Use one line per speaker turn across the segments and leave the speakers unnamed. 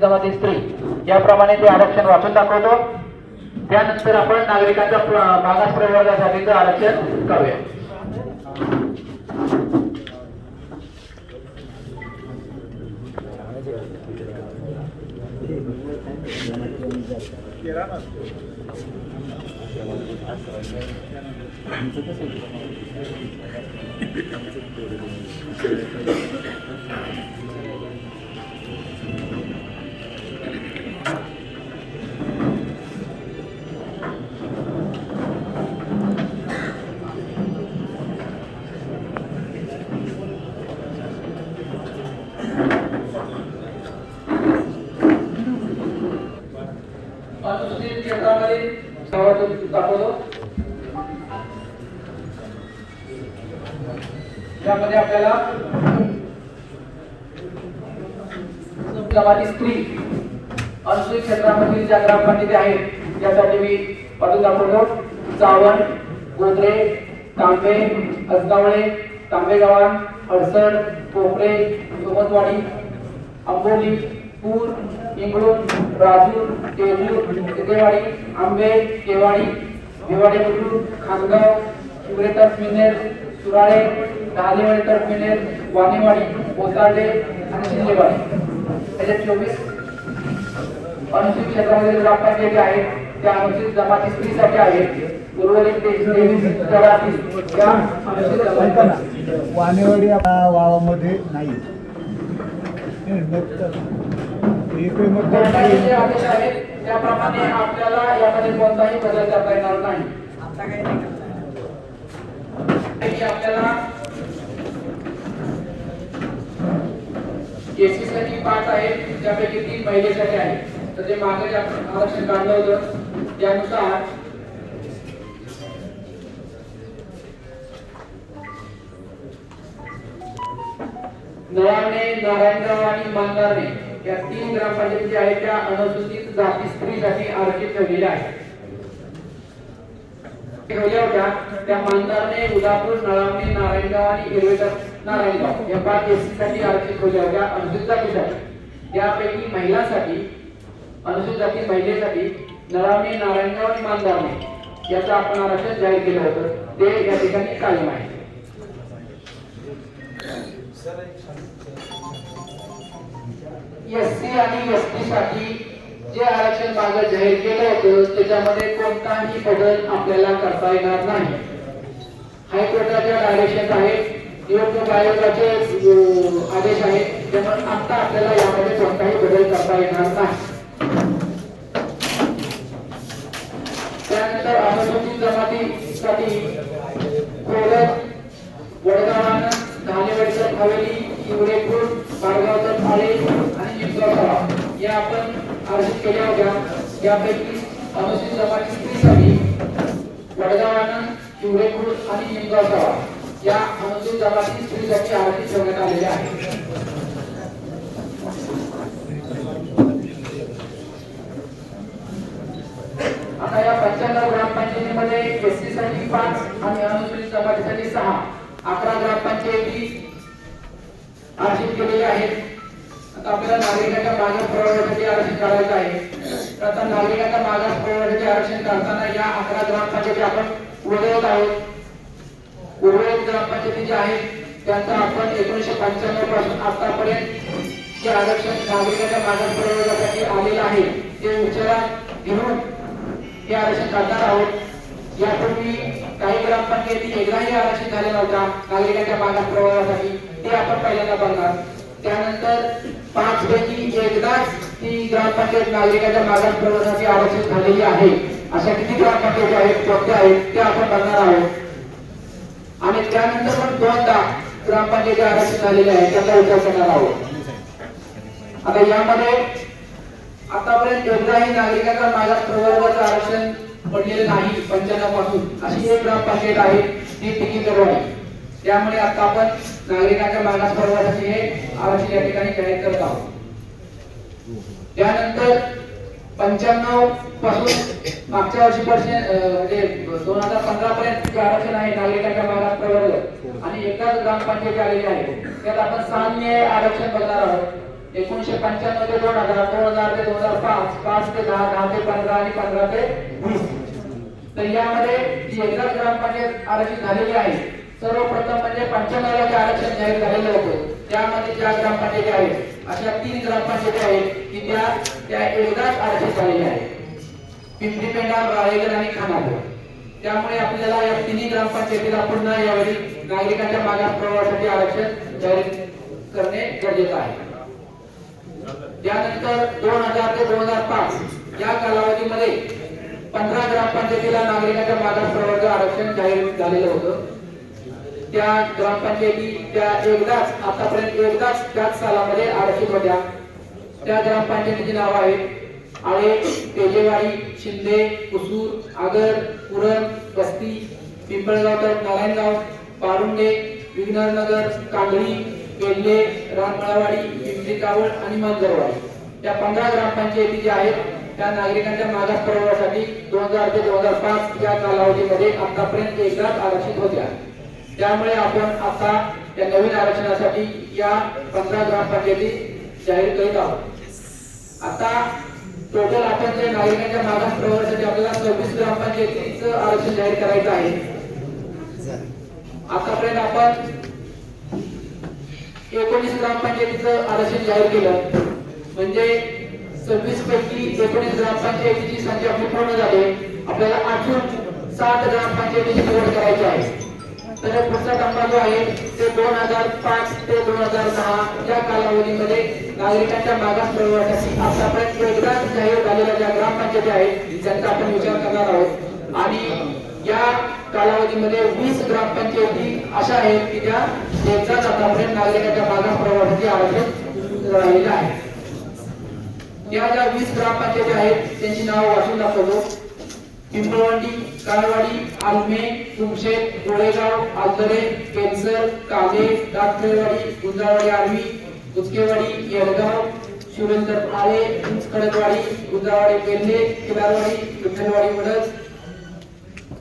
जमाती स्त्री याप्रमाणे ते आरक्षण वाचून दाखवतो. त्यानंतर आपण नागरिकांच्या मागास प्रवर्गासाठीचं आरक्षण करूया. अनुसूचित क्षेत्रामध्ये दाखवतो. यामध्ये आपल्याला जमाती स्त्री अनुसूचित क्षेत्रामधील ज्या ग्रामपंचायती आहेत यासाठी मी पदवी दाखवतो. चावण, गोंद्रे, तांबे, असगावळे, तांबेगावान, हडसड, कोपरे, सोमतवाडी, आंबोली, पूर, इंगळूण, राजूर, तेजूर, सिद्धेवाडी, आंबे, केवाडी, भिवाडी बुद्रुक, खानगाव, शिवरे तरफमिनेर, सुराळे, ढालेवाडी तरफमिनेर, वाणेवाडी, कोसार्डे आणि शिंदेवाडी अशा 24 अनुसूचित क्षेत्रामध्ये ग्रामपंचायती आहेत. त्या अनुसूचित जमाती स्त्रीसाठी आहेत. उर्वरित 23 या अनुसूचित जमाती
वाणेवाडी गावामध्ये नाही.
जे आदेश आहेत त्याप्रमाणे आपल्याला यामध्ये कोणताही बदल करता येणार नाही. आपल्याला एसी साठी 5 आहेत, त्यापैकी 3 महिलेसाठी आहेत. तर जे मागे आपण आरक्षण काढलं होतं त्यानुसार नळावणे, नारायणगाव आणि मांगारणे या 3 ग्रामपंचायती आहेत त्या अनुसूचित जाती स्त्रीसाठी आरक्षित ठेवलेल्या आहेत. ठेवल्या होत्या त्या मांगारणे, उदापूर, नळावणे, नारायणगाव आणि हिरवेतर नारायणगाव या 5 एससी साठी आरक्षित ठेवल्या होत्या अनुसूचित जातीसाठी. त्यापैकी महिलांसाठी अनुसूचित जाती महिलेसाठी नळावणे, नारायणगाव आणि मांगारणे याचं आपण आरक्षण जाहीर केलं होतं. ते या ठिकाणी कायम आहे. एससी आणि एसटी साठी जे आरक्षण मागे जाहीर केलं होतं त्याच्यामध्ये कोणताही बदल आपल्याला करता येणार नाही. हायकोर्टाच्या डायरेक्शन आहेत, निवडणूक आयोगाचे आदेश आहेत, त्यामुळे आता आपल्याला यामध्ये कोणताही बदल करता येणार नाही. त्यानंतर अनुसूचित जमातीसाठी कोरड, वडगाव, ढालेवाडी, हवेली, शिवरेपूर, पारगाव, थाळे आणि निमगाव या आपण आरक्षित केल्या होत्या. यापैकी अनुसूचित जमाती स्त्रीसाठी वडगाव, शिवरेपूर आणि निमगाव या अनुसूचित जमाती स्त्रीसाठी आरक्षित ठेवण्यात आलेल्या आहेत. आता या 95 ग्रामपंचायतीमध्ये एससी साठी 5 आणि अनुसूचित जमातीसाठी 6 11 ग्रामपंचायती आरक्षित केलेले आहेत. आता आपल्याला नागरिकांच्या मागास प्रवर्गासाठी आरक्षण काढायचं आहे. तर आता नागरिकांच्या मागास प्रवर्गासाठी आरक्षण काढताना या 11 ग्रामपंचायती आपण वगळत आहोत. उर्वरित ग्रामपंचायती जे आहेत त्यांचा आपण 1995 पासून आतापर्यंत जे आरक्षण नागरिकांच्या मागास प्रवर्गासाठी आलेलं आहे ते विचारात घेऊन हे आरक्षण काढणार आहोत. यापूर्वी काही ग्रामपंचायती एकदाही आरक्षित झाल्या नव्हत्या नागरिकांच्या मागास प्रवर्गासाठी, ते आपण पहिल्यांदा बघणार. त्यानंतर 5 पैकी एकदाच ती ग्रामपंचायत नागरिकांच्या मागास प्रवर्गासाठी आरक्षित झालेली आहे अशा किती ग्रामपंचायती आहेत, कोणत्या आहेत ते आपण बघणार आहोत. आणि त्यानंतर पण 2दा ग्रामपंचायती आरक्षित झालेल्या आहेत त्याचा विचार करणार आहोत. आता यामध्ये आतापर्यंत एकदाही नागरिकांच्या मागास प्रवर्गाचं आरक्षण पडलेलं नाही 95 पासून अशी एक ग्रामपंचायत आहे ती टिकीतवाडी. त्यामुळे आता आपण नागरिकांच्या मागास प्रवर्गासाठी हे आरक्षण या ठिकाणी जाहीर करत आहोत. त्यानंतर 95 पासून मागच्या वर्षीपासून म्हणजे 2015 पर्यंत जे आरक्षण आहे नागरिकांच्या मागास प्रवर्ग आणि एकाच ग्रामपंचायती आलेली आहे त्यात आपण सामान्य आरक्षण बघणार आहोत. 1995 ते 2000, 2000 ते 2005, 5 ते 10, 10 ते 15 आणि 15 ते 20. तर यामध्ये जी एकदाच ग्रामपंचायत आरक्षित झालेली आहे, सर्वप्रथम म्हणजे 95 ला जे आरक्षण जाहीर झालेलं होतं, त्यामध्ये ज्या ग्रामपंचायती आहेत अशा 3 ग्रामपंचायती आहेत की त्या एकदाच आरक्षित झालेल्या आहेत. पिंपरीपेंडा, राळेगण आणि खानापूर. त्यामुळे आपल्याला या तिन्ही ग्रामपंचायतीला पुन्हा यावेळी नागरिकांच्या मागास प्रवाहासाठी आरक्षण जाहीर करणे गरजेचे आहे. त्यानंतर 2000 ते 2005 या कालावधीमध्ये 15 ग्रामपंचायतीला नागरिकांच्या मागास प्रवर्ग आरक्षण जाहीर झालेलं होतं. त्या ग्रामपंचायती त्या आतापर्यंत त्याच सालामध्ये आरक्षित होत्या. त्या ग्रामपंचायतीची नाव आहेत आळे, पेजेवाडी, शिंदे, कुसूर, आगर, पुरण, वस्ती, पिंपळगाव तर नारायणगाव, पारुंडे, विघ्नरनगर, कांगडी, वेल्हे, राममळावाडी, पिंपरी कावळ आणि मंगरवाडी. या 15 ग्रामपंचायती ज्या आहेत त्या नागरिकांच्या मागास प्रवर्गासाठी 2000 ते 2005 या कालावधीमध्ये आतापर्यंत एकदाच आरक्षित होत्या. त्यामुळे आपण आता या नवीन आरक्षणासाठी या 15 ग्रामपंचायती जाहीर करीत आहोत. आता टोटल आपण जे नागरिकांच्या मागास प्रवर्गासाठी आपल्याला 26 ग्रामपंचायतीचं आरक्षण जाहीर करायचं आहे. आतापर्यंत आपण 19 ग्रामपंचायतीचं आरक्षण जाहीर केलं, म्हणजे 26 पैकी 19 ग्रामपंचायतीची संख्या पूर्ण झाली. आपल्याला अजून 7 ग्रामपंचायतीची निवड करायची आहे. तर पुढचा टप्पा जो आहे ते 2005 ते 2010 या कालावधीमध्ये नागरिकांच्या मागास प्रवर्गासाठी आतापर्यंत एकदाच जाहीर झालेल्या ज्या ग्रामपंचायती आहेत त्यांचा आपण विचार करणार आहोत. आणि या कालावधीमध्ये 20 ग्रामपंचायती अशा आहेत की त्या एकदाच आतापर्यंत नागरिकांच्या मागास प्रवर्गासाठी आरक्षण झालेल्या आहेत. या ज्या 20 ग्रामपंचायती आहेत त्यांची नाव वाचून दाखवतो. पिंपळवाडी, काळवाडी, आलमे, तुमशेत, गोळेगाव, आलदरे, केनसर, काले, दातखेडवाडी, गुंजावाडी आर्वी, उचकेवाडी, येडगाव, शिवरेंद्र आळे, खडकवाडी, गुंजावाडी पेल्ले, किलारवाडी, विठ्ठलवाडी वडज,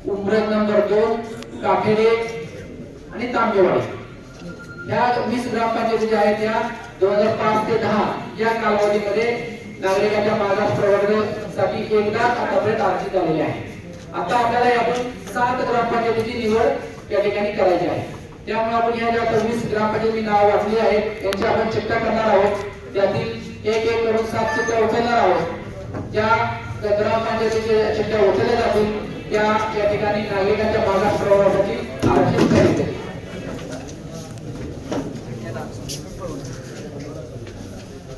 उमरग नंबर 2, काखेडे आणि तांबेवाडी. या 20 ग्रामपंचायती ज्या आहेत त्या 2005 ते 10 या कालावधीमध्ये नागरिकांच्या मागास प्रवर्गासाठी एकदाच आतापर्यंत आरक्षित झालेले आहे. आता आपल्याला यातून 7 ग्रामपंचायतीची निवड या ठिकाणी करायची आहे. त्यामुळे आपण ह्या ज्या 20 ग्रामपंचायती नाव वाचली आहेत यांची आपण चिठ्ठ्या करणार आहोत. त्यातील एक एक करून 7 चिठ्ठ्या उचलणार आहोत. ज्या ग्रामपंचायतीच्या चिठ्ठ्या उचलल्या जातील त्या या ठिकाणी नागरिकांच्या मागास प्रवर्गासाठी आरक्षित करायचे.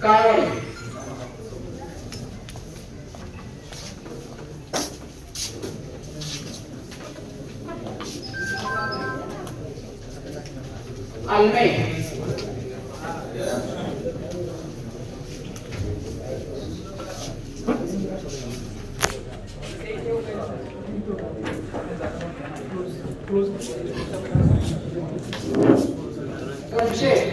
काळवाडी, आलमे, तुमशेत,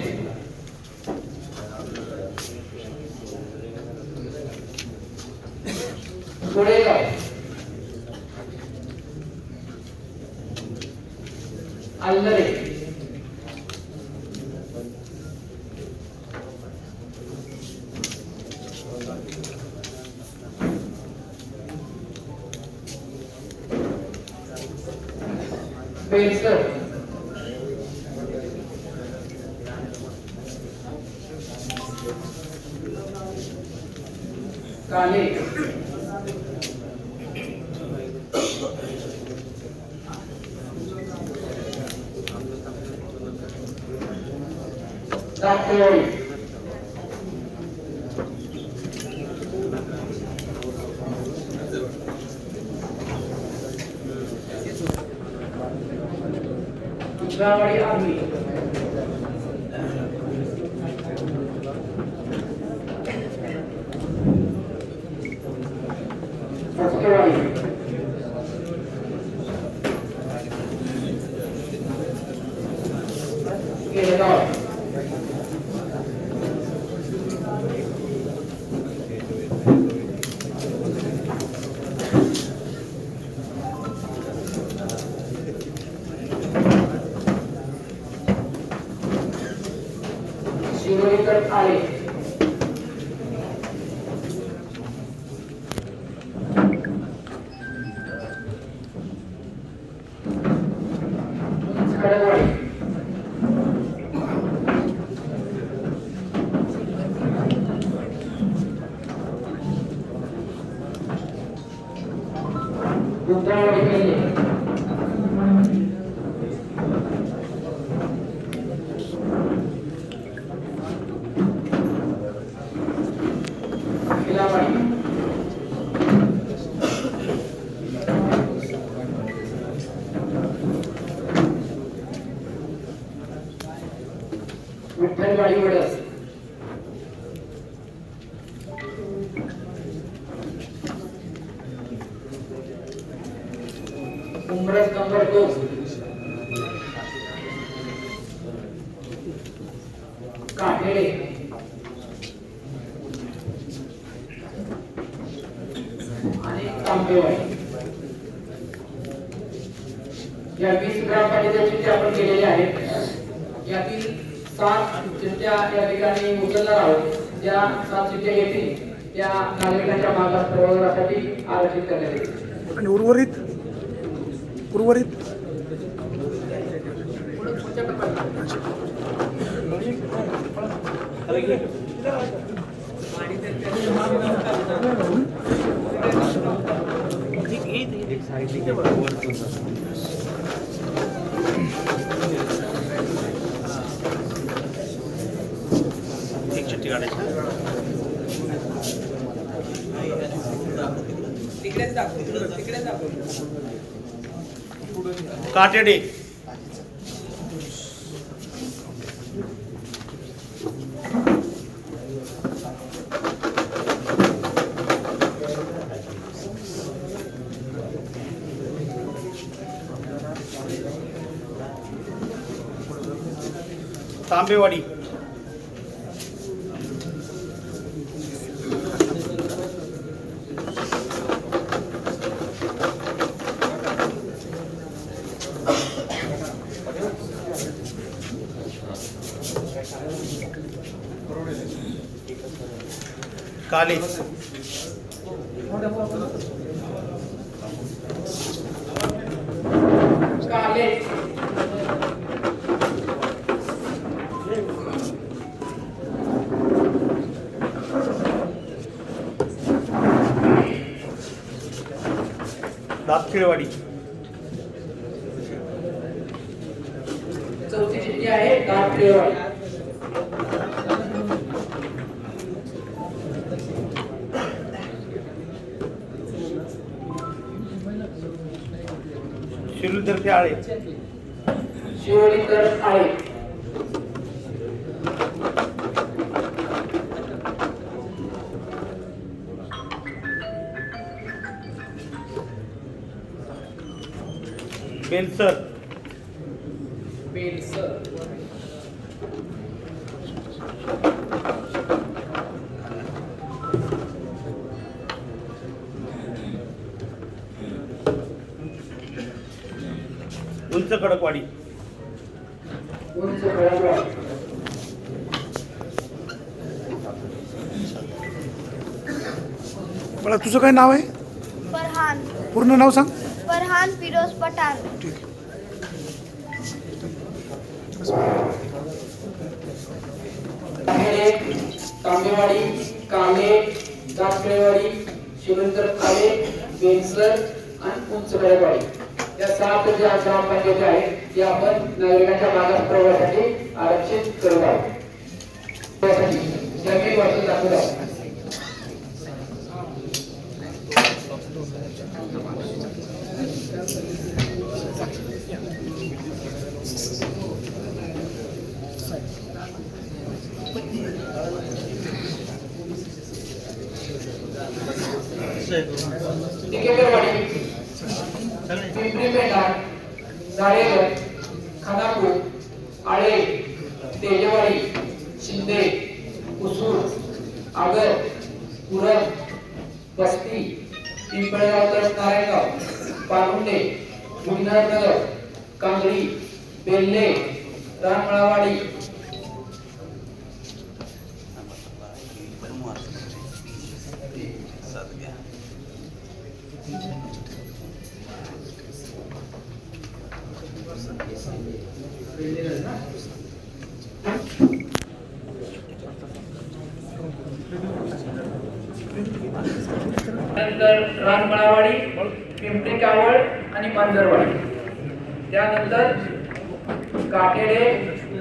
गोळेगाव, आलदरे, बेलसर, काले, दातखेडवाडी, गुंजावाडी आर्वी, उचकेवाडी, येडगाव, शिवरेकर आळे, विठ्ठलवाडी वडस, उमरस नंबर 2, काटेडे आणि तांबेवाडी या 20 ग्रामपंचायतीच्या चिठ्ठ्या आपण केलेल्या आहेत. यातील 7 चिठ्ठ्या या ठिकाणी उचलणार आहोत. ज्या 7 चिठ्ठ्या येतील त्या नागरिकांच्या मागास प्रवर्गासाठी आरक्षित करण्यात येतील.
आणि उर्वरित काटेडे, तांबेवाडी, काले,
काले,
दापखिळवाडी,
चौथी चिठ्ठी आहे दापखेडवाडी,
शिरूरतर्फे आळे,
शिवोलीकर आळे,
बेलसर,
बेलसर,
उंच खडकवाडी,
उंच खडकवाडी,
मला तुझं काय नाव आहे?
फरहान
पूर्ण नाव सांग.
फरहान फिरोज पठाण.
काहेडे, तांबेवाडी, काले, दापखेडवाडी, शिवंतर काले, बेलसर आणि उंच खडकवाडी या 7 ज्या ग्रामपंचायती आहेत त्या आपण नागरिकांच्या मागास प्रवर्गासाठी आरक्षित करत आहोत. त्यासाठी जमीन वाटून दाखवत आहोत. टिकेकरवाडी, पिंपरीपेंढा, जाळेगर, खानापूर, आळे, तेजवाडी, शिंदे, कुसूर, आगर, कुरण, वस्ती, पिंपळगाव तर नारायणगाव, पारुंडे, जुन्नरनगर, कांगडी, बेल्ले, रामळावाडी, नंतर रानमळावाडी, पिंपरी कावळ आणि मांजरवाडी. त्यानंतर काटेडे,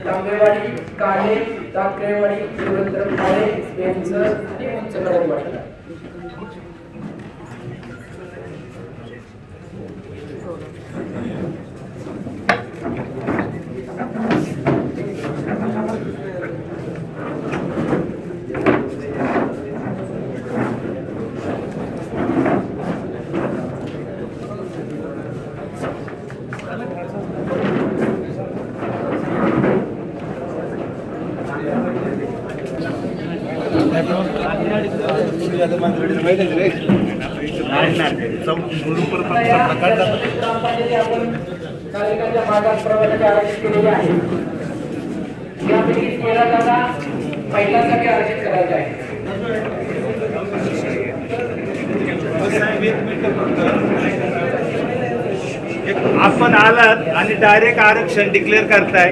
तांबेवाडी, काले, दापखेडवाडी, शिवंतर काळे, बेलसर आणि उंच खडकवाडी. ग्रामपंचायती आपण नागरिकांच्या भागात प्रवर्गाचे आरक्षित केलेले आहे. यापैकी 13 जागा महिलांसाठी आरक्षित करायच्या आहेत.
आपण आलात आणि डायरेक्ट आरक्षण डिक्लेअर करताय,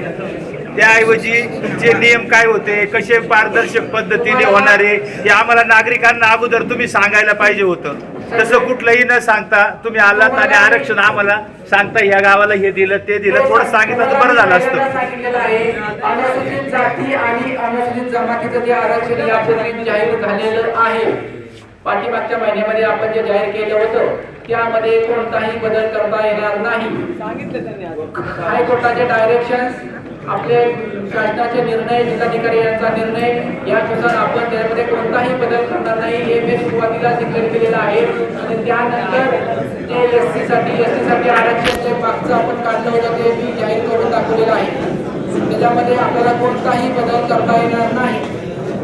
त्याऐवजी तुमचे नियम काय होते, कसे पारदर्शक पद्धतीने होणारे हे आम्हाला नागरिकांना अगोदर तुम्ही सांगायला पाहिजे होतं. तसं कुठलंही न सांगता तुम्ही आलात आणि आरक्षण आम्हाला सांगता या गावाला हे दिलं ते दिलं, थोडं सांगितलं तर बरं झालं असतं.
सांगितलेलं आहे अनुसूचित जाती आणि अनुसूचित जमातीचं जे आरक्षण यापूर्वी जाहीर झालेलं आहे. पाठीमागच्या महिन्यामध्ये आपण जे जाहीर केलं होतं त्यामध्ये कोणताही बदल करता येणार नाही. हायकोर्टाचे डायरेक्शन, आपले शासनाचे निर्णय, जिल्हाधिकारी यांचा निर्णय यानुसार आपण त्यामध्ये कोणताही बदल करणार नाही हे मी सुरुवातीला डिक्लेअर केलेलं आहे. आणि त्यानंतर जे एसटी साठी आरक्षण जे मागचं आपण काढलं होतं ते मी जाहीर करून दाखवलेलं आहे. त्याच्यामध्ये आपल्याला कोणताही बदल करता येणार नाही.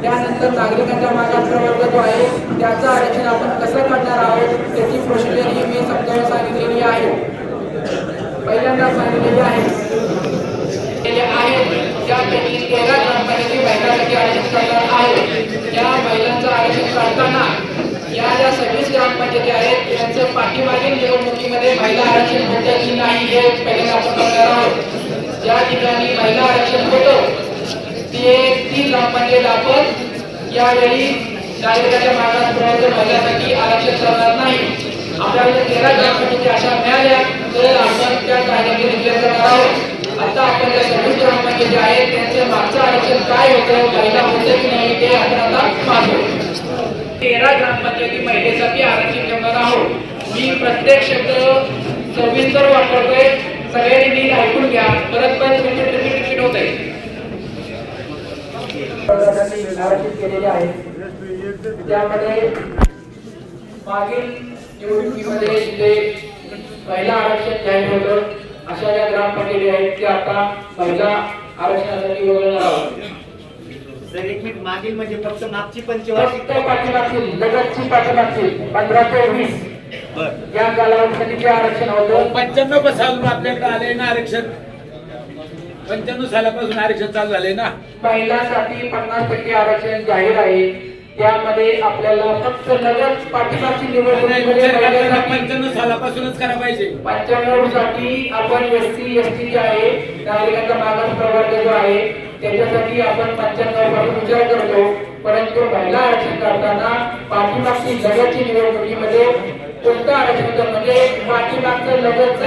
त्यानंतर नागरिकांच्या मागास प्रवर्ग जो आहे त्याचं आरक्षण आपण कसं करणार आहोत त्याची प्रोसिजर ही मी समजावून सांगितलेली आहे. पहिल्यांदा सांगितलेली आहे त्यापैकी 13 ग्रामपंचायती महिलांसाठी आरक्षण करणार आहे. त्या महिलांचं आरक्षण करताना या ज्या 26 ग्रामपंचायती आहेत त्यांचं पाठीमागील निवडणुकीमध्ये महिला आरक्षण होतं की नाही हे पहिल्यांदा आपण करणार आहोत. ज्या ठिकाणी महिला आरक्षण होतं ती ग्रामपंचायत आपण यावेळी नागरिकांच्या मागास प्रवर्ग महिलांसाठी आरक्षण करणार नाही. आपल्याला 13 ग्रामपंचायती अशा मिळाल्या तर आपण त्या कायद्याने डिक्लेअर करणार आहोत. आता आपण ज्या 26 ग्रामपंचायती आहेत त्यांचं मागचं आरक्षण काय होतं, महिला होतं की नाही ते आपण आता पाहतो. 13 ग्रामपंचायती महिलेसाठी आरक्षण करणार आहोत. मी प्रत्येक शब्द सविस्तर वापरतोय, सगळ्यांनी नीट ऐकून घ्या. परत रिपीट होत आहे. आरक्षित केलेले आहे. त्यामध्ये मागील निवडणुकीमध्ये जे महिला आरक्षण जाहीर होतं अशा ज्या ग्रामपंचायती आहेत त्या आता महिला आरक्षणासाठी वगळणार आहोत.
मागील म्हणजे फक्त मागची
फक्त पाठीमागील लगतची पाठीमागची 15 ते 20 या कालावधीसाठी जे आरक्षण होतं
95 सालापासून आपल्याकडे आले ना आरक्षण. 95 सालापासून आरक्षण चालू झाले ना.
महिलांसाठी 50% आरक्षण जाहीर आहे. त्यामध्ये आपल्याला फक्त लगत पाठीमागची निवडणुकीमध्ये
95 सालापासूनच करायला पाहिजे.
95 साठी आपण एससी एसटी जे आहे नागरिकांचा मागास प्रवर्ग जो आहे त्याच्यासाठी आपण 95 पासून विचार करतो. परंतु महिला आरक्षण करताना पाठीमागची लगतची निवडणुकीमध्ये कोणतं आरक्षण होतं म्हणजे पाठीमागचं लगतचं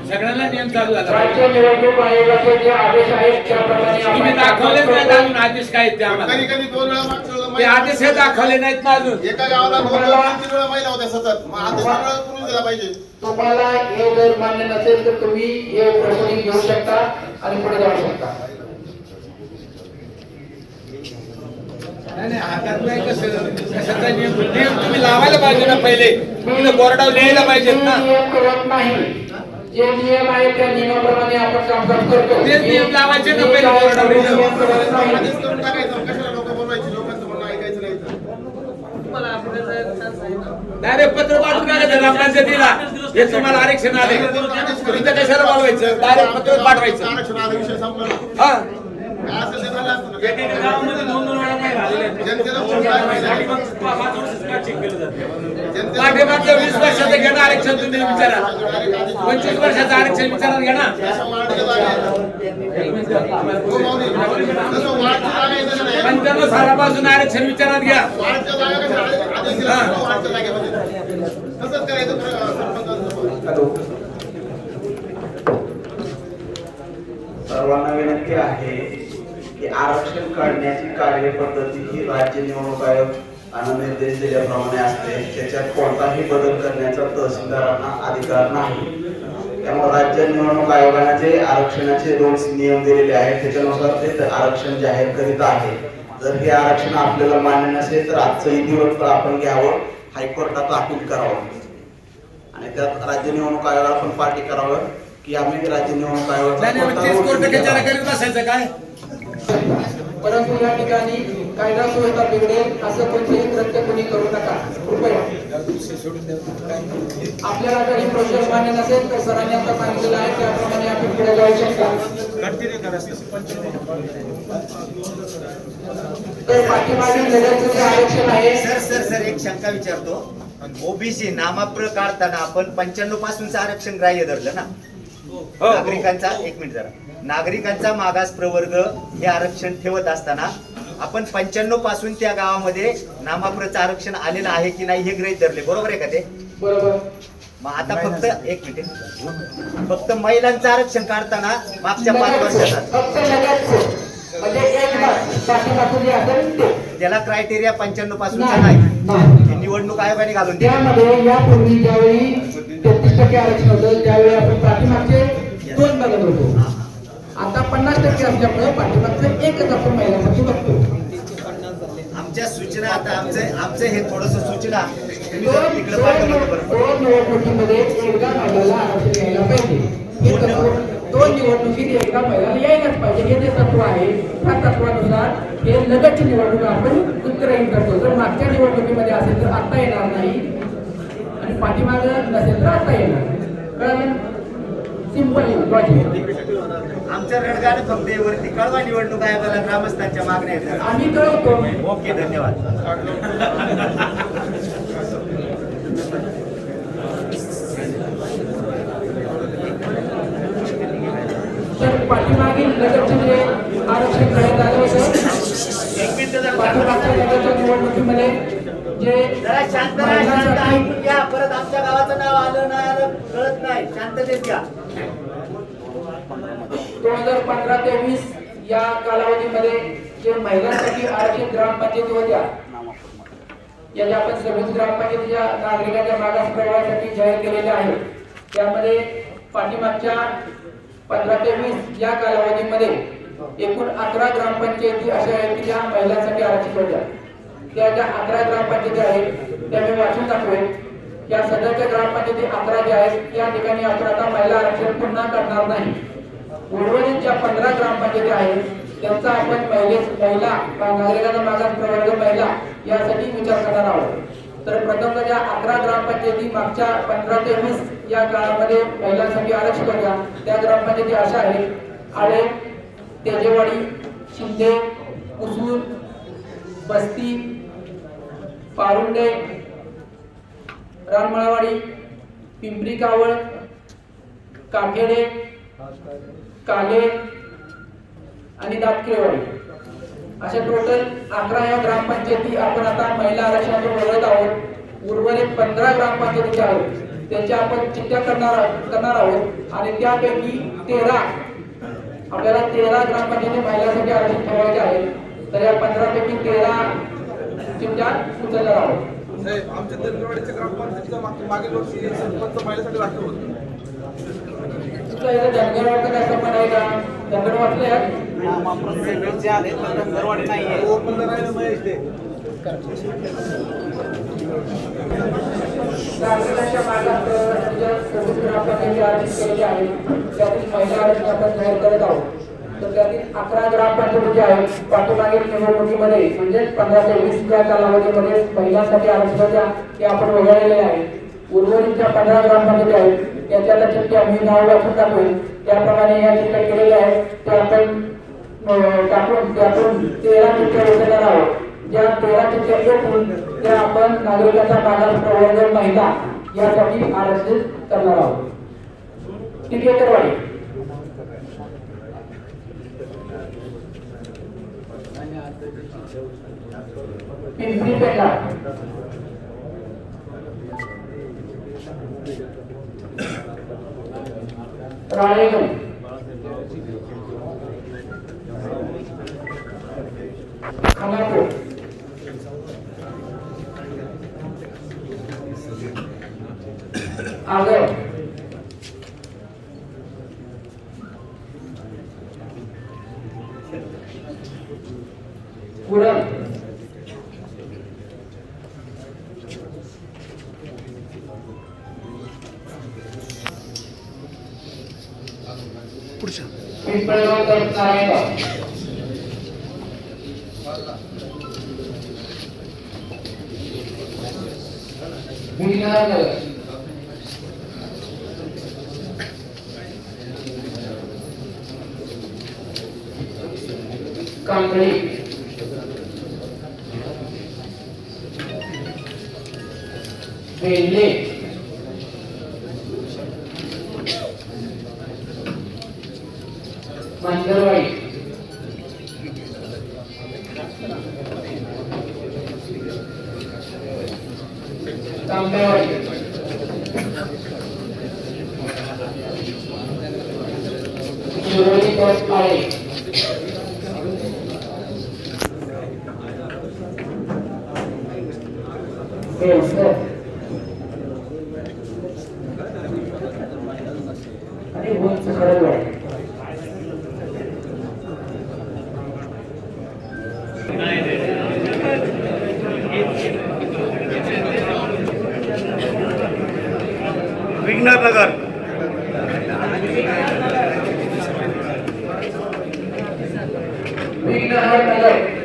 सगळ्यांना नियम चालू झाला.
राज्य निवडणूक आयोगाचे जे आदेश आहेत त्याप्रमाणे
तुम्ही दाखवलेच नाहीत अजून आदेश काय आहेत ते आम्हाला.
कधी 2 वेळा मागच्या वेळेला
ते आदेश हे दाखवले नाहीत ना अजून.
एका गावाला 2 वेळा 3 वेळा महिला होत्या सतत. मग आदेश 3 वेळा करून दिला पाहिजे.
तुम्हाला हे जर मान्य नसेल तर तुम्ही हे प्रोसिडिंग घेऊ शकता आणि पुढे जाऊ शकता.
नाही हातात नाही कशाचा नियम तुम्ही लावायला पाहिजे ना पहिले. तुम्ही बोर्डावर लिहायला पाहिजेत ना.
नियम करत नाही. जे नियम आहेत त्या नियमाप्रमाणे आपण कामकाज करतो.
तेच नियम लावायचे ना पहिले बोर्डावर.
नियम करत नाही.
आदेश करून टाकायचं. कशाला लोक बोलवायची, लोकांचं म्हणणं ऐकायचं नाही.
डायरेक्ट पत्र पाठवून टाकायचं ग्रामपंचायतीला हे तुम्हाला आरक्षण आले. इथं कशाला बोलवायचं, डायरेक्ट पत्र पाठवायचं.
आरक्षण आला, विषय संपला ना.
हा
काय असेल ते झालं असतं ना.
गावामध्ये 2-2 वेळा नाही झालेले.
जनतेला कोण काय माहिती?
पाठीमागचं 20 वर्षाचं घेणं आरक्षण तुम्ही विचारा. 25 वर्षाचं आरक्षण विचारात घ्या ना.
जसं वाढच्या जागा आहे. हो, माऊली. जसं वाढच्या जागा आहे तसं नाही.
95 सालापासून आरक्षण विचारात घ्या.
वाढच्या जागा कशा आदेश दिला असतो, वाढच्या जागेमध्ये तसंच करायचं सरपंचांचं.
सर्वांना विनंती आहे की आरक्षण काढण्याची कार्यपद्धती ही राज्य निवडणूक आयोग निर्देश दिल्याप्रमाणे असते. त्याच्यात कोणताही बदल करण्याचा तहसीलदारांना अधिकार नाही. त्यामुळे राज्य निवडणूक आयोगाने जे आरक्षणाचे रूल्स नियम दिलेले आहेत त्याच्यानुसार ते आरक्षण जाहीर करीत आहे. जर हे आरक्षण आपल्याला मान्य नसेल तर आजचं दिवस आपण घ्यावं, हायकोर्टात अपील करावं आणि त्यात राज्य निवडणूक आयोगाला पण पाठी करावं की आम्ही राज्य निवडणूक आयोगाचा
बसायचं काय
परंतु या ठिकाणी कायदा सुव्यवस्था बिघडेल असं कोणतेही कृत्य कोणी करू नका कृपया. आपल्याला जर ही प्रोसेस मान्य नसेल तर सरांनी आता सांगितलेलं आहे त्याप्रमाणे आपण पुढे जाऊ शकता. तर पाठीमागील लगतचं जे आरक्षण आहे
सर एक शंका विचारतो. ओबीसी नाममात्र काढताना आपण 95 पासूनचं आरक्षण ग्राह्य धरलं ना. नागरिकांचा एक मिनिट जरा नागरिकांचा मागास प्रवर्ग हे आरक्षण ठेवत असताना आपण 95 पासून त्या गावामध्ये नामाप्रचं आरक्षण आलेलं आहे की नाही हे गृहीत धरले, बरोबर आहे का ते?
बरोबर.
मग आता फक्त एक मिनिट फक्त महिलांचं आरक्षण काढताना मागच्या 5 वर्षाचा
फक्त लगतचं. म्हणजे एक लाख पाठीमागून जे असेल ते
त्याला क्रायटेरिया 95 पासूनचा नाही.
नाही.
हे निवडणूक आयोगाने घालून दिलं.
त्यामध्ये यापूर्वी ज्यावेळी 33% आरक्षण होतं त्यावेळी आपण पाठीमागचे 2 बघत होतो. आता 50% असल्यामुळे पाठीमागचं एकच आपण महिलांसाठी बघतो.
आमच्या सूचना आता आमचं हे थोडस सूचना तुम्ही जरा तिकडे पाठवलं तर बरं पडेल.
दोन निवडणुकीमध्ये एकदा महिलाला आरक्षण घ्यायला पाहिजे. हे तत्व 2 निवडणुकीत एकदा महिलाला यायलाच पाहिजे हे जे तत्व आहे त्या तत्वानुसार हे लगतची निवडणूक आपण उत्तरहीन करतो. जर मागच्या निवडणुकीमध्ये असेल तर आता येणार नाही आणि पाठीमागं नसेल तर आता येणार. कळलं? Simple logic.
आमच्या रडगाने फक्त वरती कळवा निवडणूक आयोगाला ग्रामस्थांच्या मागण्या आहेत.
आम्ही कळवतो.
ओके, धन्यवाद.
तर पाठीमागील लगतचे जे आरक्षण करण्यात आलं होतं
एक मिनिट जरा
पाठीमागच्या लगतच्या निवडणुकीमध्ये जे
जरा शांत राहा, शांत ऐकून घ्या. परत आमच्या गावाचं नाव आलं नाही आलं कळत नाही. शांततेत घ्या.
2015 ते 20 या कालावधीमध्ये जे महिलांसाठी आरक्षित ग्रामपंचायती होत्या या ज्या आपण सर्वच ग्रामपंचायतीच्या नागरिकांच्या मागास प्रवर्गासाठी जाहीर केलेल्या आहेत त्यामध्ये पाठीमागच्या 15 ते 20 या कालावधीमध्ये एकूण 11 ग्रामपंचायती अशा आहेत की ज्या महिलांसाठी आरक्षित होत्या. त्या ज्या 11 ग्रामपंचायती आहेत त्या मी वाचून दाखवेन. या सदरच्या ग्रामपंचायती 11 ज्या आहेत त्या ठिकाणी आपण आता महिला आरक्षण पुन्हा करणार नाही. उर्वरित ज्या 15 ग्रामपंचायती आहेत त्यांचा आपण महिला नागरिकांचा मागास प्रवर्ग महिला यासाठी विचार करणार आहोत. तर प्रथम ज्या 11 ग्रामपंचायती मागच्या 15 ते 20 या काळामध्ये महिलांसाठी आरक्षित होत्या त्या ग्रामपंचायती अशा आहेत: आळे, तेजेवाडी, शिंदे, उसूर, बस्ती, पारुंडे, रानमळावाडी, पिंपरी कावळ, काखेडे, काले आणि दातकिळेवाडी अशा टोटल 11 या ग्रामपंचायती आपण आता महिला आरक्षणातून वगळत आहोत. उर्वरित 15 ग्रामपंचायती आहेत त्यांच्या आपण चिठ्ठ्या करणार आहोत आणि त्यापैकी 13 आपल्याला 13 ग्रामपंचायती महिलांसाठी आरक्षण ठेवायचे आहेत. तर या 15 पैकी 13 चिठ्ठ्या उचलणार आहोत.
आमच्या दरवाडीच्या ग्रामपंचायतीचा मागील वर्षी सरपंच महिलासाठी राखीव होतं.
तुमचं इथं धनगर वाटतं काय संबंध आहे का? धनगर वाचले नागरिकांच्या मागास ग्रामपंचायती आरक्षित केलेली आहे त्यातील महिला आरक्षण आपण जाहीर करत आहोत. तर त्यातील 11 ग्रामपंचायती आहेत पाठीमागील निवडणुकीमध्ये म्हणजे 15 ते 20 या कालावधीमध्ये महिलांसाठी आरक्षण होत्या ते आपण वगळलेले आहे. उर्वरितच्या 15 ग्रामपंचायती आहेत त्याच्याला चिठ्ठ्या मी नाव वाचून टाकून त्याप्रमाणे या चिठ्ठ्या केलेल्या आहेत त्या आपण टाकून त्यातून 13 चिठ्ठ्या उचलणार आहोत. ज्या 13 चिठ्ठ्या घेऊन त्या आपण नागरिकांचा मागास प्रवर्ग महिला यासाठी आरक्षित करणार आहोत. टिकेकरवाडी, पिंपरी पेठा, राळेगण, खानापूर, आगर, कुडल,
पुढच्या
पिंपळगाव, नारायणगाव, विघ्ननगर कांबळी वेल्हे मांजरवाडी तांबेवाडी शिरोली पाळे बेलसर आणि उंच खडकवाडी
विघ्नर नगर
विघ्नहर नगर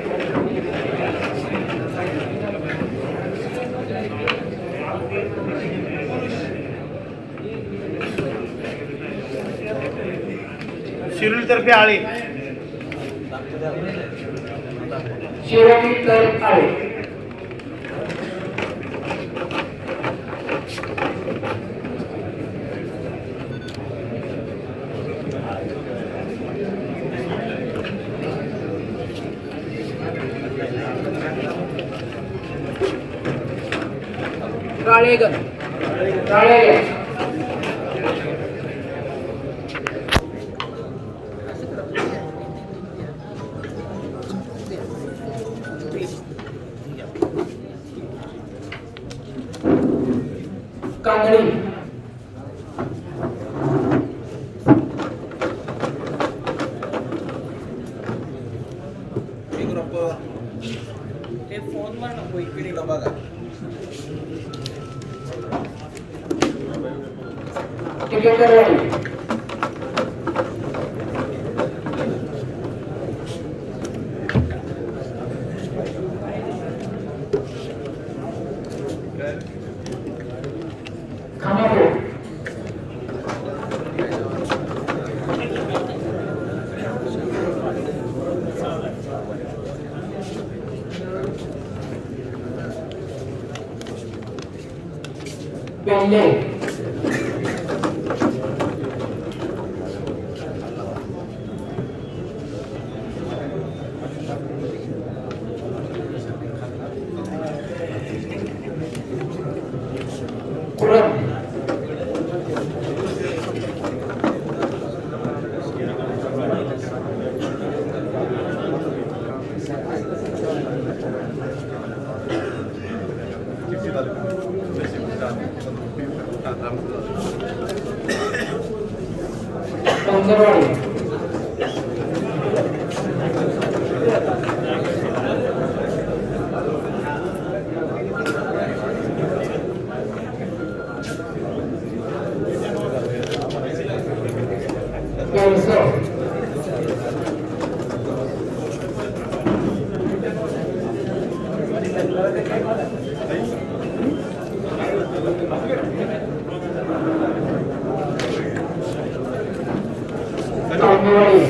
शिरूर तर्फे आळे
शिरोली तर आळे राळेगण राळेगण कांगडी टिकेकरवाडी खानापूर बेल्ले कुरम पंजरवाडी बेलसर तांबेवाडी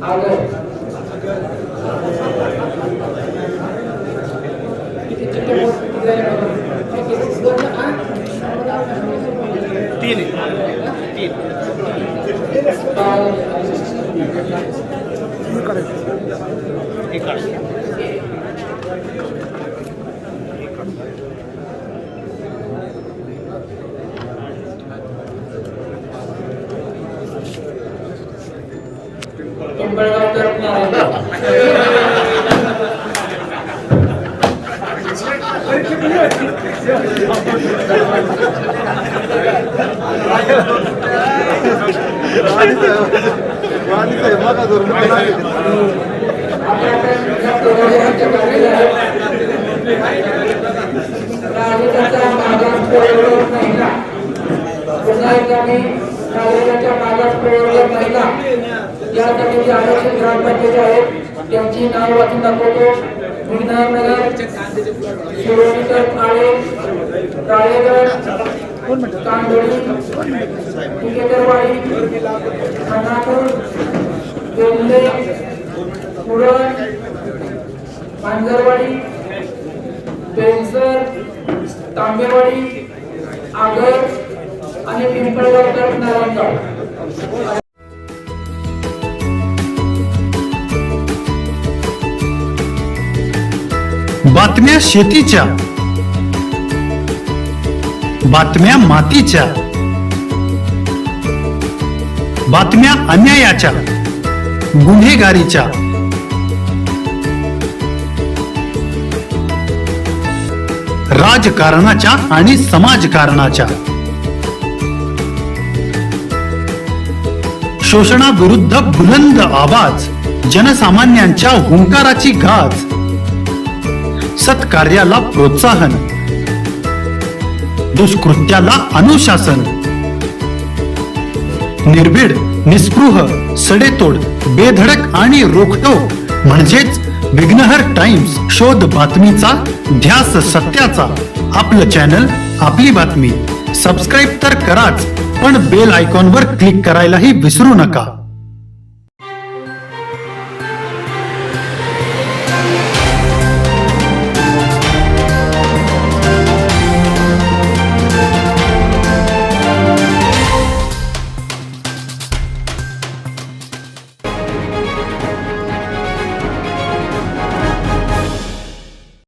आगर
तीन
पिंपळगाव तर्फे नागरिकांचा मागास प्रवर्ग महिला पुन्हा एकदा मी नागरिकांच्या मागास प्रवर्ग महिला यासाठी जे आरक्षित ग्रामपंचायत आहेत त्यांची नाव वाचून दाखवतो. विघ्ननगर, शिरोलीकर काळे, काळेगड, कांदोळी, टिकेकरवाडी, खानापूर, वेल्हे, कुरण, मांजरवाडी, बेलसर, तांबेवाडी, आगर आणि पिंपळगाव नारायणगाव.
बातम्या शेतीच्या, बातम्या मातीच्या, बातम्या अन्यायाच्या, गुन्हेगारीच्या, राजकारणाच्या आणि समाजकारणाच्या, शोषणाविरुद्ध बुलंद आवाज, जनसामान्यांच्या हुंकाराची गाज, सत्कार्याला प्रोत्साहन, दुष्कृत्याला अनुशासन, निर्भीड, निस्पृह, सडेतोड, बेधडक आणि रोखटोक म्हणजेच विघ्नहर टाइम्स. शोध बातमीचा, ध्यास सत्याचा. आपलं चॅनल, आपली बातमी. सबस्क्राईब तर कराच, पण बेल आयकॉनवर क्लिक करायलाही विसरू नका.